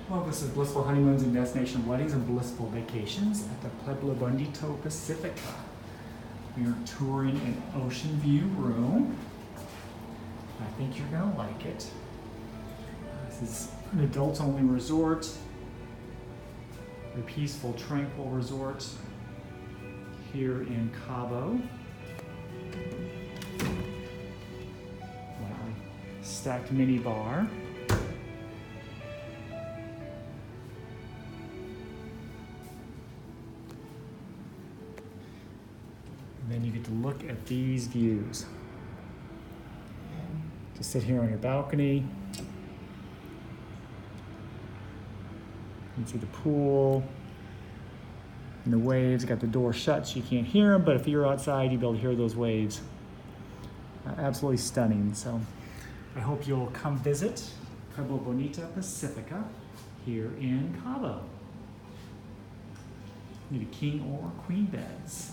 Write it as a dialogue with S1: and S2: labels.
S1: Well, this is Blissful Honeymoons and Destination Weddings and Blissful Vacations at the Pueblo Bonito Pacifica. We are touring an ocean view room. I think you're gonna like it. This is an adults-only resort, a peaceful, tranquil resort here in Cabo. Wow. Stacked mini bar. And then you get to look at these views. Just sit here on your balcony. You can see the pool and the waves. Got the door shut so you can't hear them, but if you're outside, you'll be able to hear those waves. Absolutely stunning. So I hope you'll come visit Pueblo Bonito Pacifica here in Cabo. Need a king or queen beds.